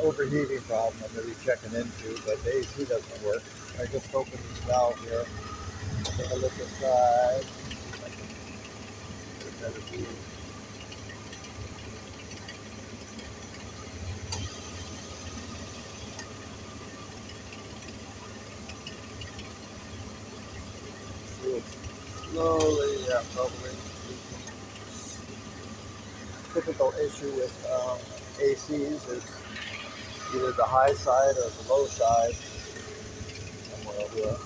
overheating problem I'm going to be checking into, but the AC doesn't work. I just opened this valve here. Take a look inside. Get a better view. See it's slowly bubbling. Typical issue with ACs is either the high side or the low side. Somewhere over there.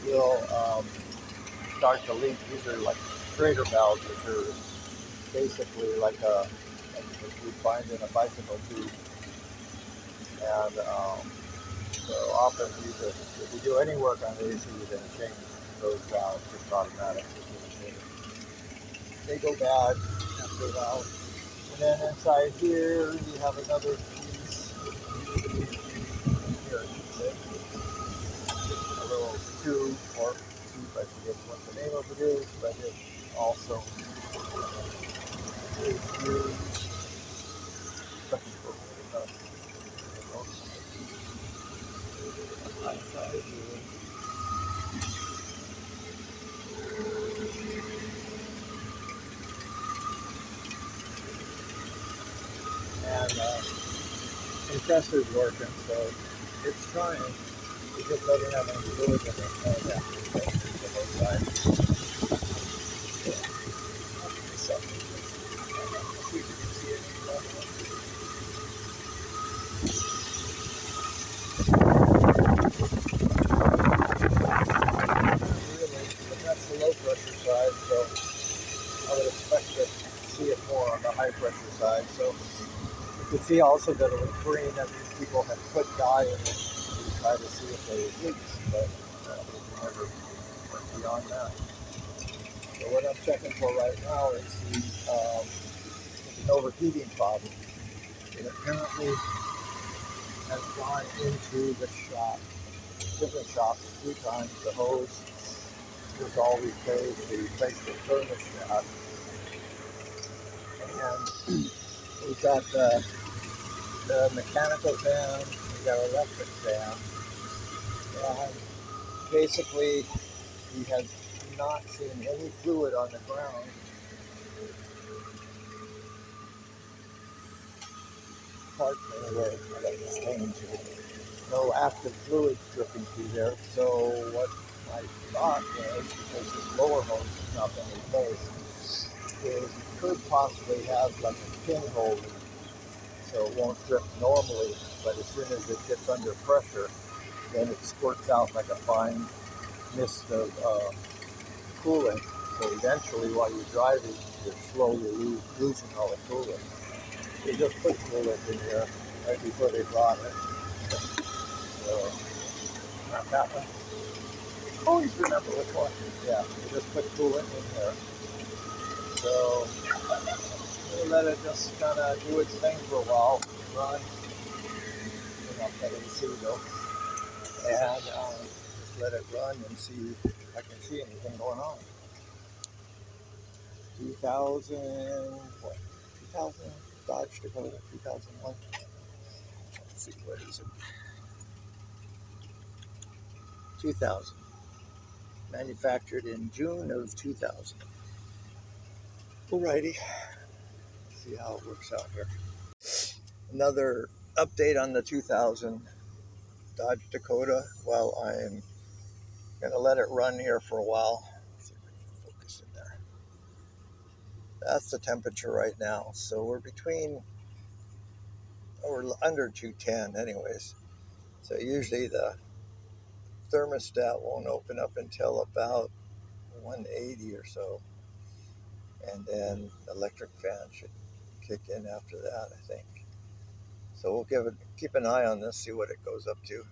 Will start to leak. These are like Schrader valves, which are basically like you find in a bicycle tube. And so often if you do any work on the AC, you're going to change those valves just automatic. They go bad after a while. And then inside here, you have another piece. Here, a little tube or tube, I forget what the name of it is, but it also is used. And compressor's working, so it's trying. It just doesn't have any fluid in it. Oh, yeah. The whole side. So, see if you can see it. Really, but that's the low pressure side, so I would expect to see it more on the high pressure side. So you can see also that it was green, that these people had put dye in it to try to see if there was leaks, but we never went beyond that. So what I'm checking for right now is an overheating problem. It apparently has gone into the shop, different shops, 3 times. The hose was all replaced. They replaced the thermostat. And we've got the mechanical fan, we got electric fan. And basically, we had not seen any fluid on the ground. Parts anyway, I got the stain too. No active fluid dripping through there. So what I thought was, because this lower hose has not been replaced, is you could possibly have like a pinhole leak, so it won't drip normally, but as soon as it gets under pressure, then it squirts out like a fine mist of coolant. So eventually, while you're driving, you're slowly losing all the coolant. They just put coolant in here right before they brought it. So, not that one. Always remember which one. Yeah, they just put coolant in here. So, we'll let it just kind of do its thing for a while, run. Not that AC though. And just let it run and see if I can see anything going on. 2000, what? 2000 Dodge Dakota, 2001. Let's see, what is it? 2000. Manufactured in June of 2000. Alrighty. See how it works out here. Another update on the 2000 Dodge Dakota. Well, I'm going to let it run here for a while. Let's see if I can focus in there. That's the temperature right now. So we're between, or under 210 anyways. So usually the thermostat won't open up until about 180 or so. And then the electric fan should kick in after that, I think. So we'll keep an eye on this, see what it goes up to.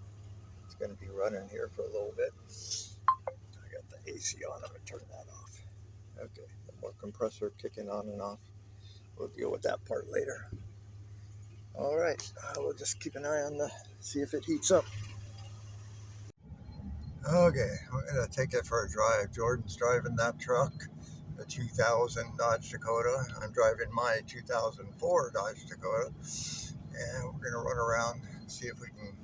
It's going to be running here for a little bit. I got the AC on, I'm going to turn that off. Okay, the more compressor kicking on and off. We'll deal with that part later. All right, we'll just keep an eye on see if it heats up. Okay, we're going to take it for a drive. Jordan's driving that truck, the 2000 Dodge Dakota. I'm driving my 2004 Dodge Dakota. And we're going to run around, see if we can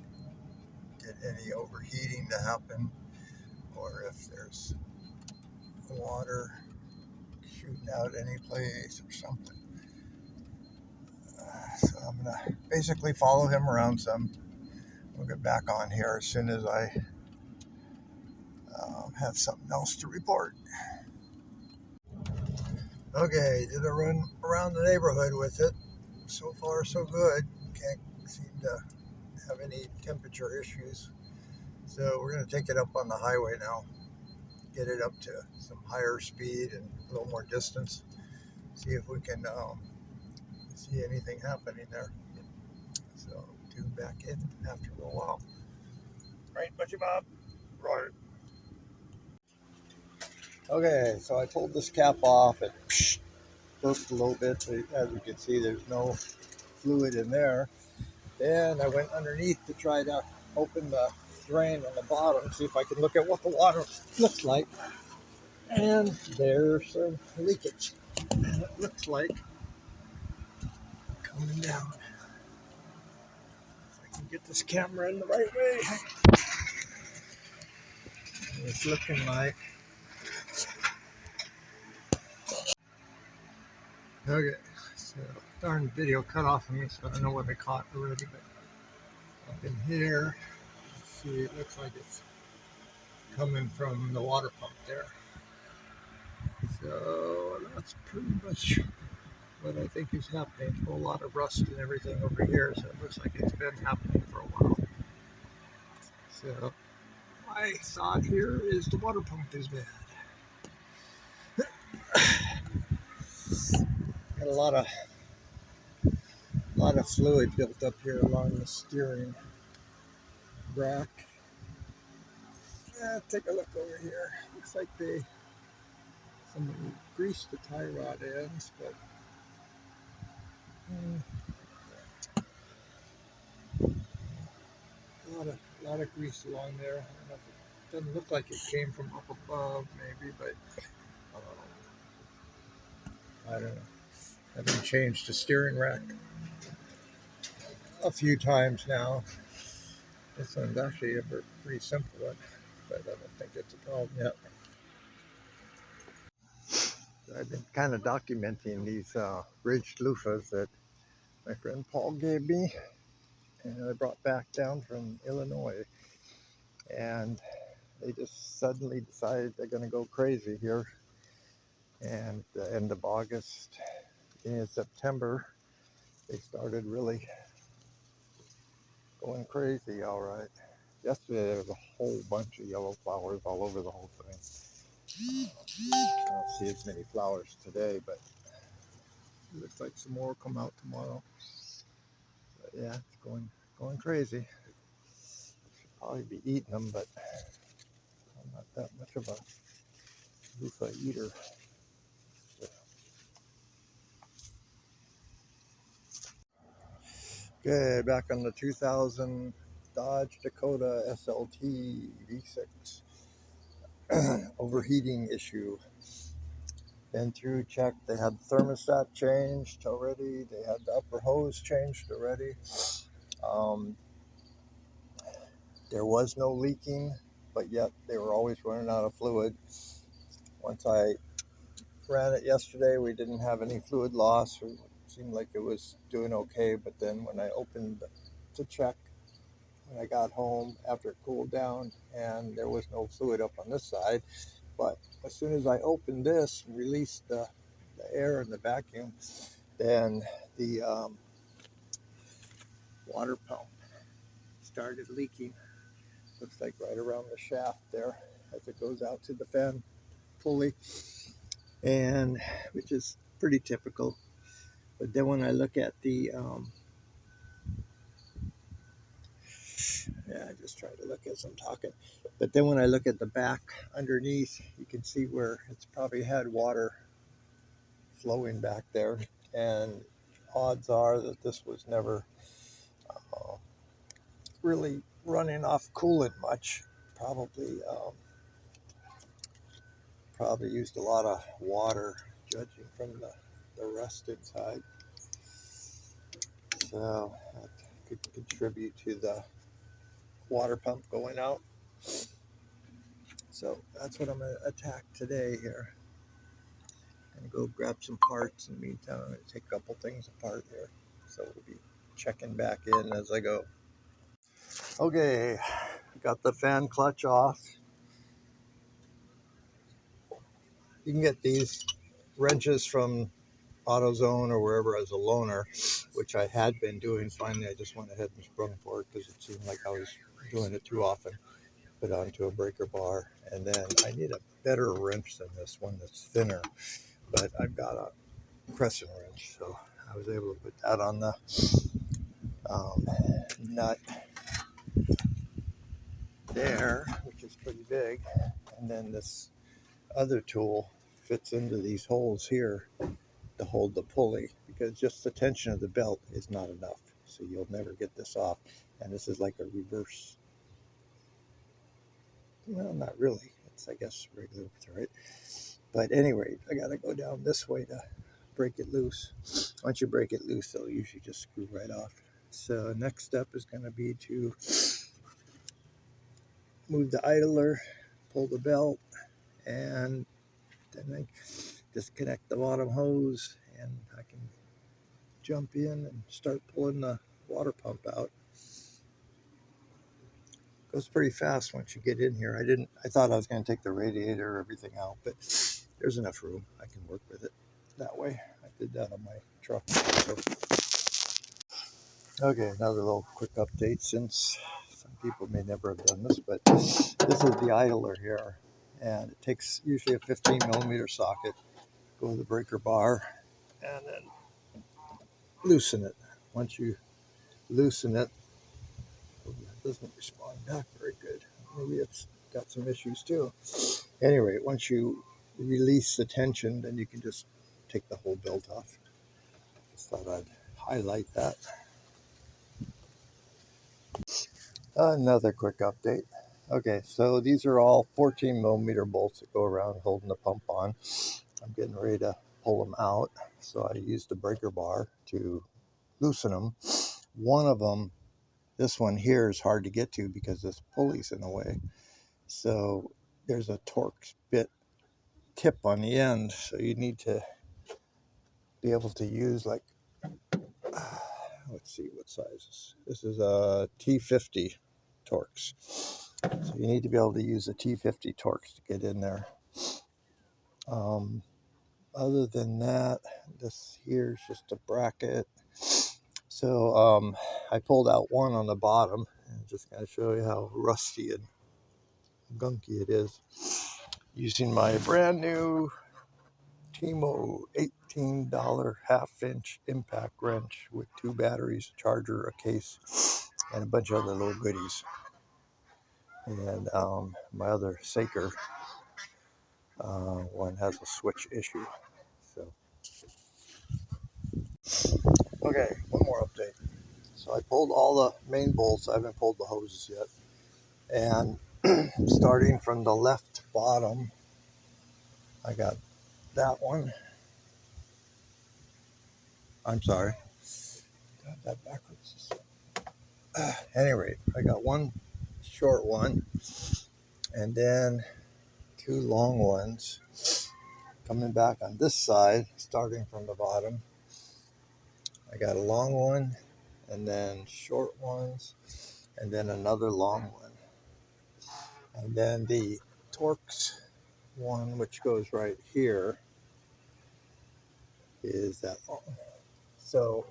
get any overheating to happen, or if there's water shooting out any place or something. So I'm going to basically follow him around some. We'll get back on here as soon as I have something else to report. Okay, did a run around the neighborhood with it. So far, so good. Can't seem to have any temperature issues. So we're going to take it up on the highway now. Get it up to some higher speed and a little more distance. See if we can see anything happening there. So tune back in after a little while. Right, Butchie Bob? Right. Okay, so I pulled this cap off. It burped a little bit, but as you can see, there's no fluid in there. Then I went underneath to try to open the drain on the bottom, see if I can look at what the water looks like. And there's some leakage. And it looks like coming down. If I can get this camera in the right way. It's looking like. Okay, so darn video cut off of me, so I don't know what I caught already, but up in here, see, it looks like it's coming from the water pump there. So that's pretty much what I think is happening. A whole lot of rust and everything over here, so it looks like it's been happening for a while. So my thought here is the water pump is bad. Got a lot of fluid built up here along the steering rack. Take a look over here. Looks like somebody greased the tie rod ends, but a lot of grease along there. I don't know if it doesn't look like it came from up above, maybe, but I don't know. I've been changed the steering rack a few times now. This one's actually a pretty simple one, but I don't think it's a problem yet. I've been kind of documenting these ridged loofahs that my friend Paul gave me, and I brought back down from Illinois. And they just suddenly decided they're going to go crazy here. And at the end of August, beginning of September, they started really going crazy, all right. Yesterday, there was a whole bunch of yellow flowers all over the whole thing. I don't see as many flowers today, but it looks like some more will come out tomorrow. But yeah, it's going crazy. Should probably be eating them, but I'm not that much of a loofah eater. Okay, back on the 2000 Dodge Dakota SLT V6. Overheating issue. Been through, checked. They had the thermostat changed already. They had the upper hose changed already. There was no leaking, but yet they were always running out of fluid. Once I ran it yesterday, we didn't have any fluid loss. It seemed like it was doing okay, but then when I opened to check, when I got home after it cooled down, and there was no fluid up on this side, but as soon as I opened this and released the air and the vacuum, then the water pump started leaking. Looks like right around the shaft there as it goes out to the fan pulley, and which is pretty typical. But then when I look at the I just try to look as I'm talking. But then when I look at the back underneath, you can see where it's probably had water flowing back there, and odds are that this was never really running off coolant much. Probably used a lot of water, judging from the rust inside. So that could contribute to the water pump going out. So that's what I'm going to attack today here. And go grab some parts. In the meantime, I'm going to take a couple things apart here. So we'll be checking back in as I go. Okay, got the fan clutch off. You can get these wrenches from AutoZone or wherever as a loaner, which I had been doing. Finally, I just went ahead and sprung for it because it seemed like I was doing it too often. Put onto a breaker bar, and then I need a better wrench than this one that's thinner, but I've got a crescent wrench, so I was able to put that on the nut there, which is pretty big, and then this other tool fits into these holes here to hold the pulley, because just the tension of the belt is not enough, so you'll never get this off. And this is like a reverse, well, not really, it's, I guess, regular width, right? But anyway, I gotta go down this way to break it loose. Once you break it loose, they'll usually just screw right off. So next step is going to be to move the idler, pull the belt, and then I disconnect the bottom hose, and I can jump in and start pulling the water pump out. Goes pretty fast once you get in here. I thought I was going to take the radiator, everything out, but there's enough room. I can work with it that way. I did that on my truck. So. Okay, another little quick update, since some people may never have done this, but this is the idler here, and it takes usually a 15 millimeter socket, go to the breaker bar, and then loosen it. Once you loosen it, it doesn't respond back very good. Maybe it's got some issues too. Anyway, once you release the tension, then you can just take the whole belt off. Just thought I'd highlight that. Another quick update. Okay, so these are all 14 millimeter bolts that go around holding the pump on. I'm getting ready to pull them out, so I used the breaker bar to loosen them. One of them, this one here, is hard to get to because this pulley's in the way. So there's a torque bit tip on the end, so you need to be able to use, like, let's see what size this is. A T50 Torx. So you need to be able to use a T50 Torx to get in there. Other than that, this here is just a bracket. So I pulled out one on the bottom, and just going to show you how rusty and gunky it is. Using my brand new Timo $18 half-inch impact wrench with 2 batteries, a charger, a case, and a bunch of other little goodies. And my other Saker one has a switch issue. So, okay, one more update. So I pulled all the main bolts. I haven't pulled the hoses yet. And starting from the left bottom, I got that one. I'm sorry, got that backwards. Anyway, I got one short one, and then 2 long ones coming back on this side, starting from the bottom. I got a long one, and then short ones, and then another long one. And then the Torx one, which goes right here, is that long. So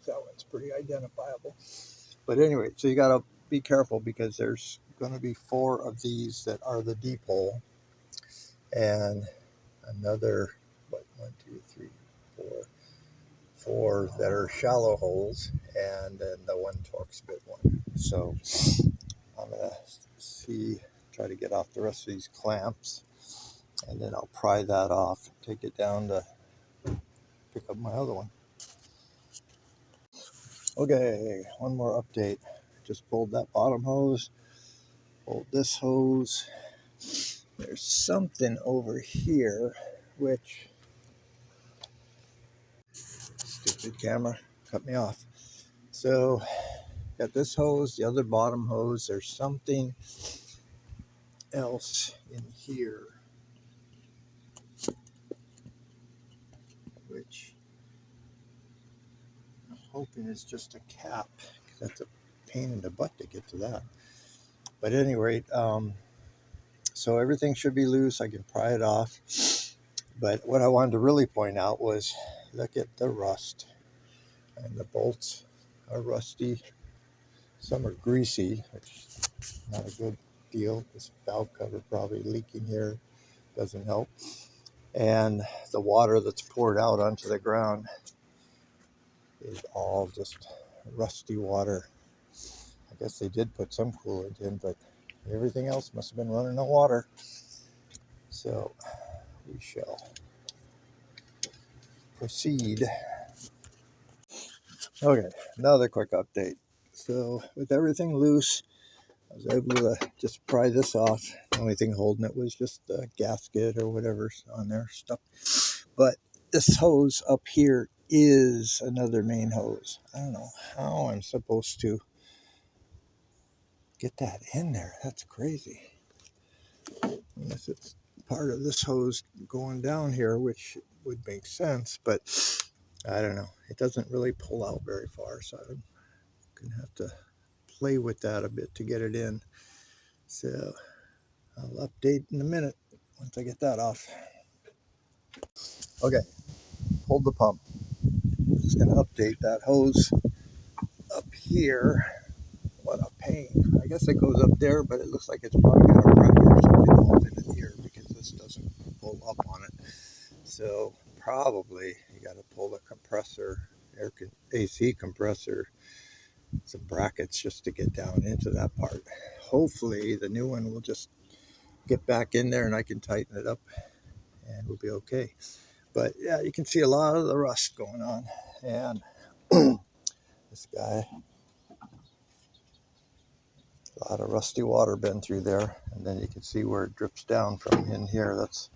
that one's pretty identifiable. But anyway, so you got to be careful, because there's going to be 4 of these that are the deep hole, and another, what, 1, 2, 3, 4 that are shallow holes, and then the one Torx bit one. So I'm going to try to get off the rest of these clamps, and then I'll pry that off and take it down to pick up my other one. Okay, one more update. Just pulled that bottom hose, pulled this hose. There's something over here, which, stupid camera, cut me off. So got this hose, the other bottom hose. There's something else in here, which I'm hoping is just a cap, because that's a pain in the butt to get to that. But at any rate, so everything should be loose. I can pry it off. But what I wanted to really point out was, look at the rust. And the bolts are rusty. Some are greasy, which is not a good deal. This valve cover probably leaking here doesn't help. And the water that's poured out onto the ground is all just rusty water. I guess they did put some coolant in, but everything else must have been running on water. So we shall proceed. Okay, another quick update. So with everything loose, I was able to just pry this off. The only thing holding it was just the gasket or whatever's on there stuck. But this hose up here is another main hose. I don't know how I'm supposed to get that in there. That's crazy. Unless it's part of this hose going down here, which would make sense, but I don't know. It doesn't really pull out very far, so I'm gonna have to play with that a bit to get it in. So I'll update in a minute once I get that off. Okay, hold the pump. I'm just gonna update that hose up here. What a pain. I guess it goes up there, but it looks like it's probably got a bracket or something all in it here, because this doesn't pull up on it. So probably you got to pull the compressor, AC compressor, some brackets just to get down into that part. Hopefully the new one will just get back in there and I can tighten it up and we'll be okay. But yeah, you can see a lot of the rust going on. And this guy, a lot of rusty water been through there. And then you can see where it drips down from in here. That's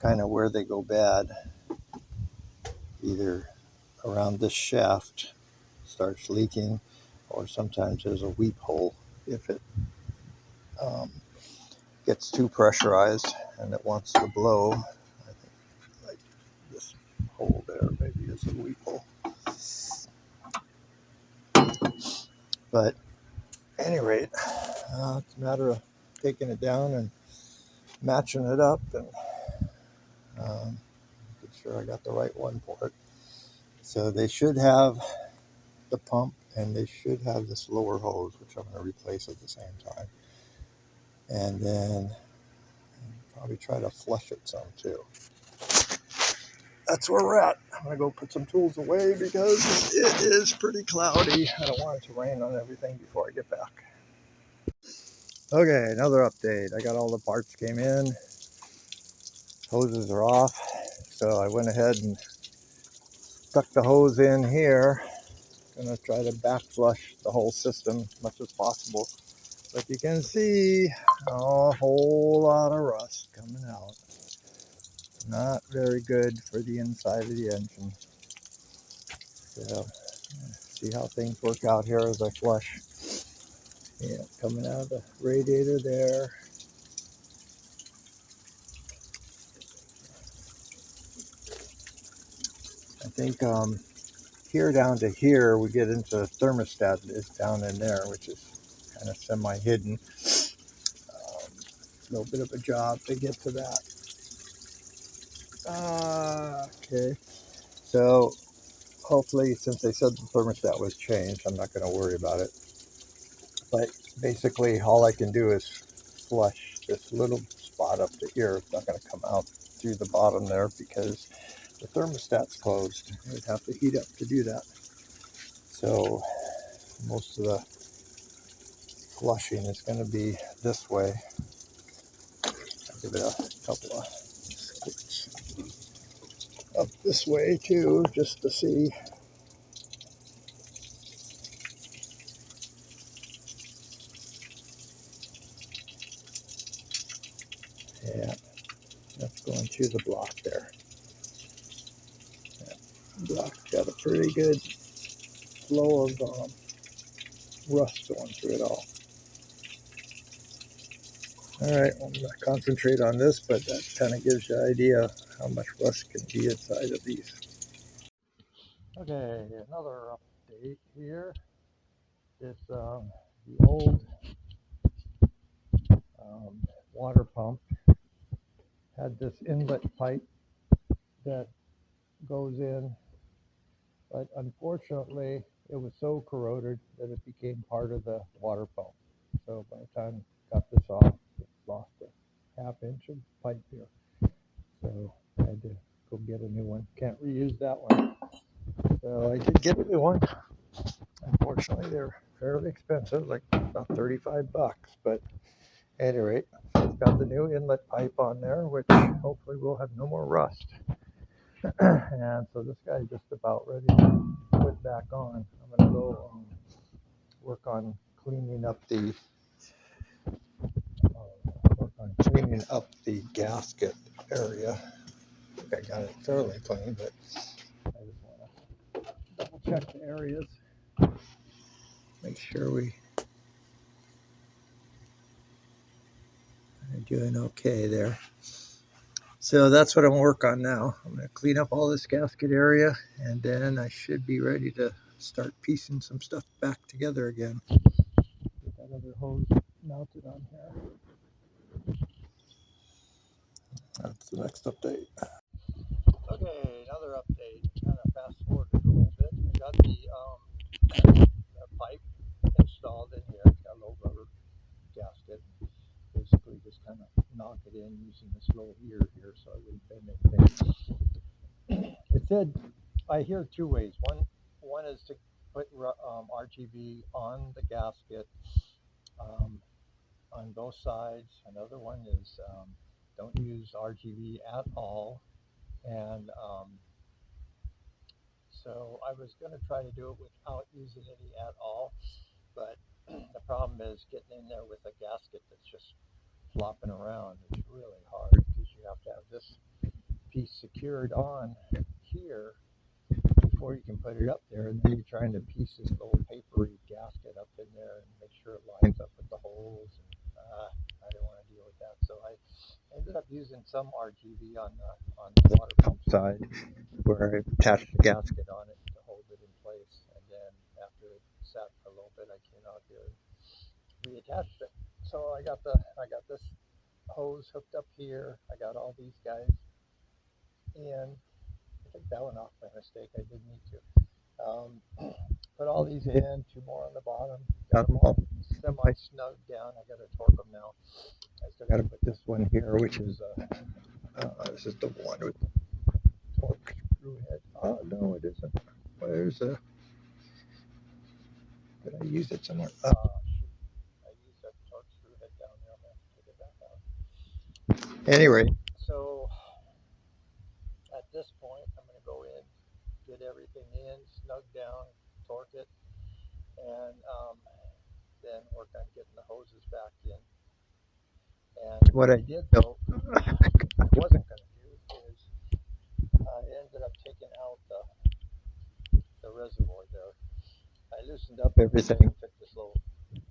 kind of where they go bad. Either around this shaft starts leaking, or sometimes there's a weep hole if it gets too pressurized and it wants to blow. I think like this hole there maybe is a weep hole. But at any rate, it's a matter of taking it down and matching it up and making sure I got the right one for it. So they should have the pump and they should have this lower hose, which I'm going to replace at the same time. And then probably try to flush it some too. That's where we're at. I'm going to go put some tools away because it is pretty cloudy. I don't want it to rain on everything before I get back. Okay, another update. I got all the parts came in. Hoses are off. So I went ahead and stuck the hose in here. Going to try to back flush the whole system as much as possible. But you can see a whole lot of rust coming out. Not very good for the inside of the engine. So see how things work out here as I flush. Yeah, coming out of the radiator there. I think here down to here we get into the thermostat is down in there, which is kind of semi-hidden. A little bit of a job to get to that. Okay, so hopefully, since they said the thermostat was changed, I'm not going to worry about it. But basically, all I can do is flush this little spot up to here. It's not going to come out through the bottom there because the thermostat's closed. I'd have to heat up to do that. So most of the flushing is going to be this way. I'll give it a couple of squirts up this way too, just to see. Yeah, that's going to the block there. That block got a pretty good flow of rust going through it all. All right, I'm going to concentrate on this, but that kind of gives you an idea how much rust can be inside of these. Okay, another update here. It's the old water pump had this inlet pipe that goes in, but unfortunately it was so corroded that it became part of the water pump. So by the time I got this off, it lost a half inch of pipe here. So I had to go get a new one. Can't reuse that one. So I did get a new one. Unfortunately, they're fairly expensive, like about 35 bucks. But at any rate, it's got the new inlet pipe on there, which hopefully will have no more rust. And so this guy's just about ready to put back on. I'm going to go work on cleaning up the gasket area. I think I got it fairly clean, but I just want to double check the areas, make sure we are doing okay there. So that's what I'm working on now. I'm going to clean up all this gasket area, and then I should be ready to start piecing some stuff back together again. Get that other hose mounted on here. That's the next update. Okay, another update. Kind of fast forward a little bit. I got the pipe installed in here. It's got a little rubber gasket. Basically, just kind of knock it in using this little ear here, so I wouldn't bend anything. It said, I hear two ways. One is to put RGB on the gasket on both sides. Another one is don't use RGB at all. And so I was going to try to do it without using any at all, but the problem is getting in there with a gasket that's just flopping around. It's really hard because you have to have this piece secured on here before you can put it up there, and then you're trying to piece this little papery gasket up in there and make sure it lines up with the holes. And I didn't want to deal with that, so I ended up using some RGB on the water pump side, where I attached the gasket on it to hold it in place, and then after it sat for a little bit, I came out here and reattached it. So I got this hose hooked up here. I got all these guys in. I think that went off by mistake. I didn't need to. Put all these in, two more on the bottom. Got them all semi-snug down. I got to torque them now. I still got to put this one here, which is this is the one with torque screw head. Oh no, it isn't. Where's did I use it somewhere? Shoot. I used that torque screw head down there. I'm going to take it back out. Anyway, so at this point, I'm going to go in, get everything in, snug down, torque it, and then work on getting the hoses back in. And what I did, though, I wasn't going to do is I ended up taking out the reservoir there. I loosened up everything, took this little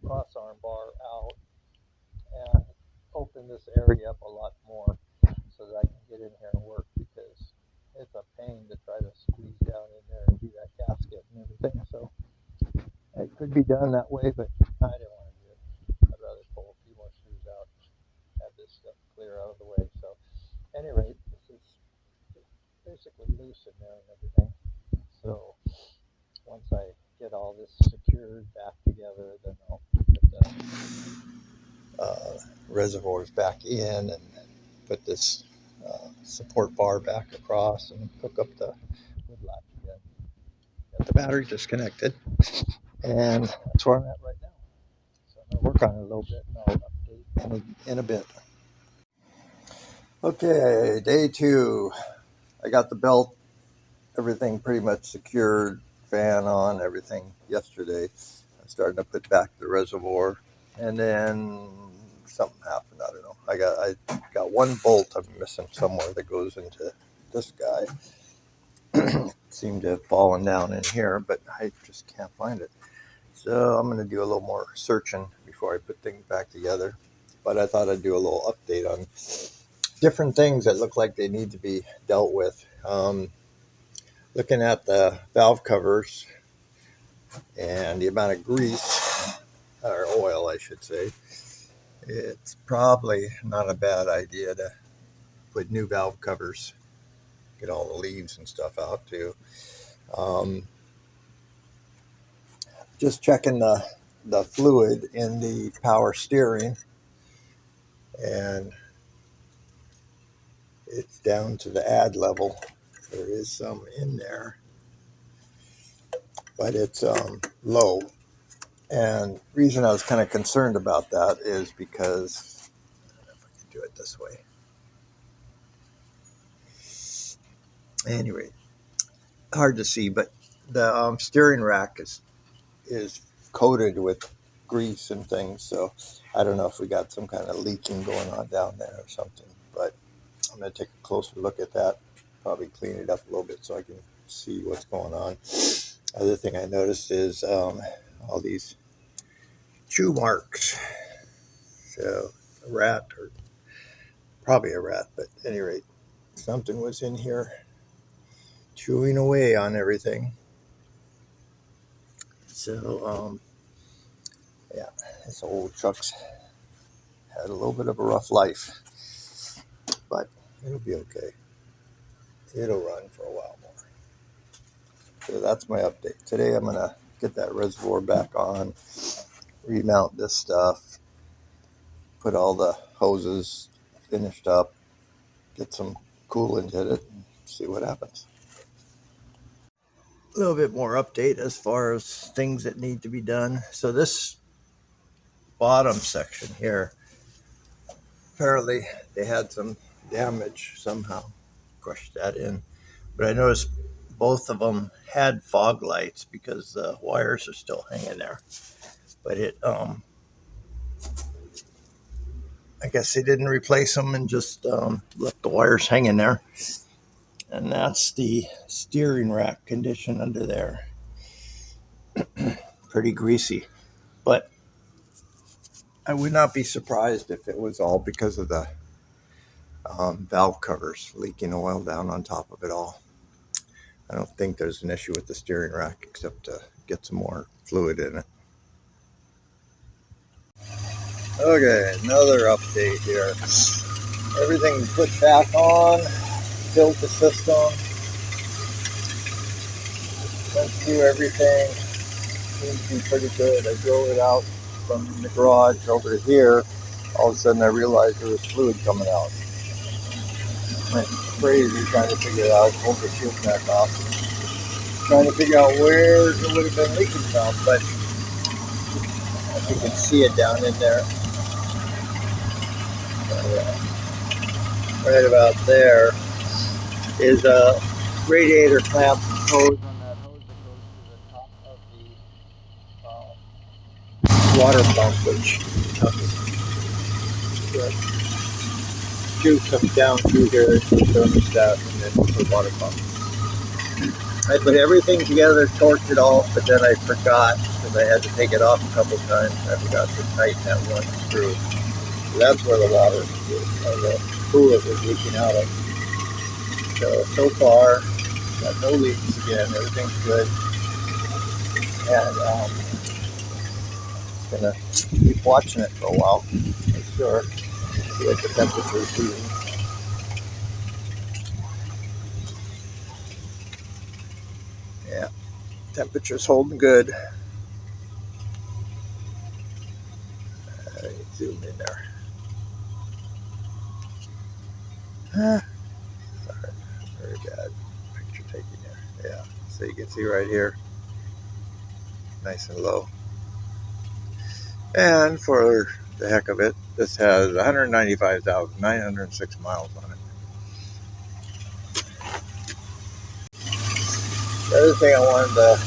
cross arm bar out, and opened this area up a lot more so that I can get in here and work, because it's a pain to try to squeeze down in there and do that gasket and everything. So it could be done that way, but I didn't want to do it. I'd rather pull a few more screws out, have this stuff clear out of the way. So at any rate, this is basically loose in there and everything. So once I get all this secured back together, then I'll put the reservoirs back in and put this support bar back across and hook up the wood latch again. Got the battery disconnected, and that's where I'm at right now. So I'm going to work on it a little bit, and I'll update in a bit. Okay, day 2. I got the belt, everything pretty much secured, fan on, everything yesterday. I'm starting to put back the reservoir, and then something happened. I don't know. I got one bolt I'm missing somewhere that goes into this guy. Seemed to have fallen down in here, but I just can't find it. So I'm going to do a little more searching before I put things back together. But I thought I'd do a little update on different things that look like they need to be dealt with. Looking at the valve covers and the amount of grease, or oil I should say, it's probably not a bad idea to put new valve covers, get all the leaves and stuff out too. Just checking the fluid in the power steering, and it's down to the add level. There is some in there, but it's low. And the reason I was kind of concerned about that is because, I don't know if I can do it this way. Anyway, hard to see, but the steering rack is coated with grease and things. So I don't know if we got some kind of leaking going on down there or something, but I'm going to take a closer look at that, probably clean it up a little bit so I can see what's going on. Other thing I noticed is all these chew marks. So a rat, or probably a rat, but at any rate, something was in here chewing away on everything. So yeah, this old truck's had a little bit of a rough life, but it'll be okay. It'll run for a while more. So that's my update. Today I'm going to get that reservoir back on, remount this stuff, put all the hoses finished up, get some coolant in it, and see what happens. A little bit more update as far as things that need to be done. So this bottom section here, apparently they had some damage somehow, crushed that in. But I noticed both of them had fog lights because the wires are still hanging there. But it, I guess they didn't replace them and just left the wires hanging there. And that's the steering rack condition under there. Pretty greasy. But I would not be surprised if it was all because of the valve covers leaking oil down on top of it all. I don't think there's an issue with the steering rack except to get some more fluid in it. Okay, another update here. Everything put back on, filled the system, went through everything, seems to be pretty good. I drove it out from the garage over to here. All of a sudden I realized there was fluid coming out. Went crazy trying to figure it out, pulled the shield back off, trying to figure out where it would have been leaking from, but you can see it down in there. Right about there is a radiator clamp hose on that hose that goes to the top of the water pump, which the juice comes down through here to the thermostat and then to the water pump. I put everything together, torqued it all, but then I forgot because I had to take it off a couple times. I forgot to tighten that one screw. So that's where the water, or the coolant was leaking out of. So far, got no leaks again. Everything's good. And just gonna keep watching it for a while. Make sure. See what the temperature is doing. Yeah, temperature's holding good. Zoom in there. Sorry, very bad picture taking there. Yeah, so you can see right here, nice and low. And for the heck of it, this has 195,906 miles on it. The other thing I wanted to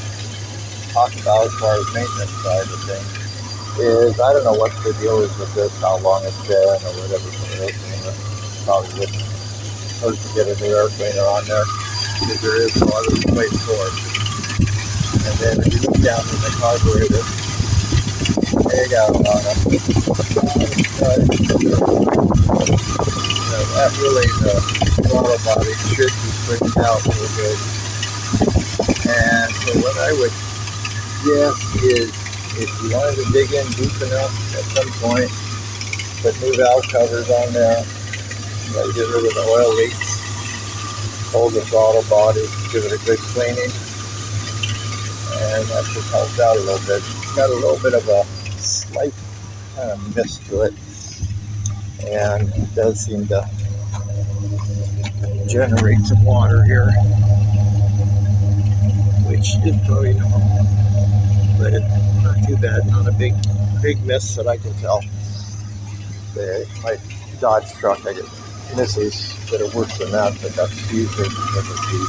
talk about as far as maintenance side of things is, I don't know what the deal is with this, how long it's been or whatever. Probably wouldn't hurt to get a new air cleaner on there because there is no other place for it. And then if down in the carburetor. There you go, that really, the throttle body should be straightened out real good. And so what I would guess is, if you wanted to dig in deep enough at some point, put new valve covers on there, get rid of the oil leaks, hold the throttle body, give it a good cleaning, and that just helps out a little bit. It's got a little bit of a slight kind of mist to it, and it does seem to generate some water here, which is probably normal, but it's not too bad. Not a big mist that I can tell. My Dodge truck, I get misses that are worse than that, but that's usually because of the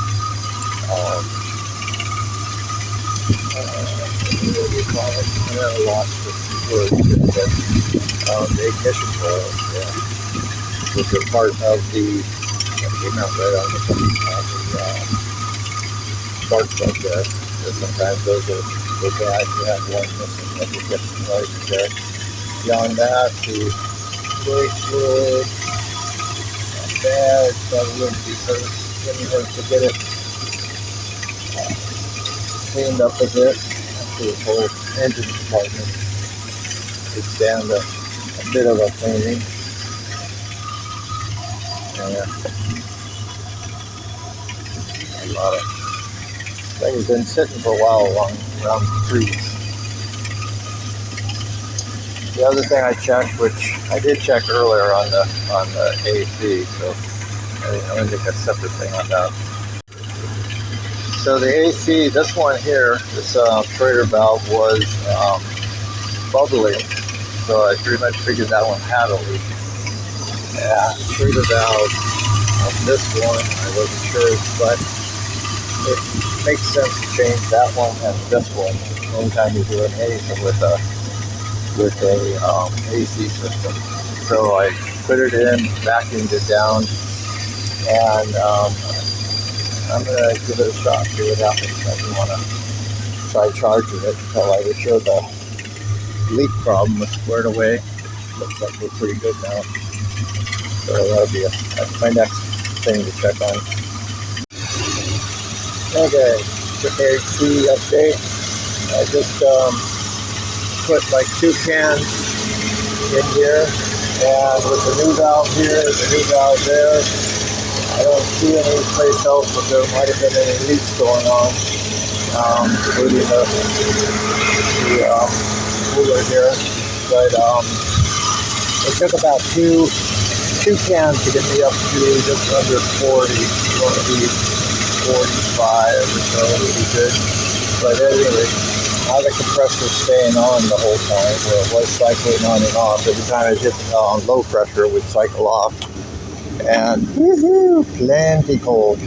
what do you call it? I lost the word, the ignition coils, yeah, which are part of the, that came out right on the spark plug there. So sometimes those are so bad, you have one missing, like the ignition coils there. Beyond that, the brake fluid, not bad, but it wouldn't hurt to get it cleaned up a bit. The whole engine compartment could stand a bit of a cleaning. A lot of things been sitting for a while around the trees. The other thing I checked, which I did check earlier on the AC, so I didn't make a separate thing on that. So the AC, this one here, this Trader valve was bubbling, so I pretty much figured that one had a leak. Yeah, Trader valve on this one, I wasn't sure, but it makes sense to change that one and this one anytime you do an AC with a AC system. So I put it in, vacuumed it down, and I'm going to give it a shot, see what happens. I didn't want to try charging it until I was sure the leak problem was squared away. Looks like we're pretty good now. So that'll be that's my next thing to check on. Okay, quick AC update. I just put like 2 cans in here, and with the new valve here, the new valve there, I don't see any place else, but there might have been any leaks going on, including the cooler here. But it took about two cans to get me up to just under 40. You want to be 45 or so would be good. But anyway, now the compressor's staying on the whole time, where it was cycling on and off. Every time I hit low pressure, it would cycle off. And woohoo, plenty cold.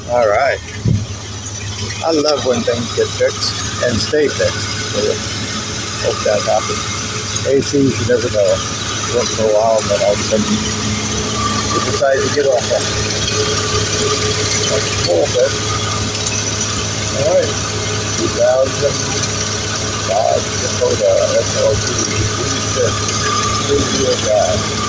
All right. I love when things get fixed and stay fixed. So hope that happens. ACs, you never know. Once in a while, but all of a sudden you decide to get off that. Like a little bit. All right. 2000 Dodge Dakota SLT V6 3-wheel drive.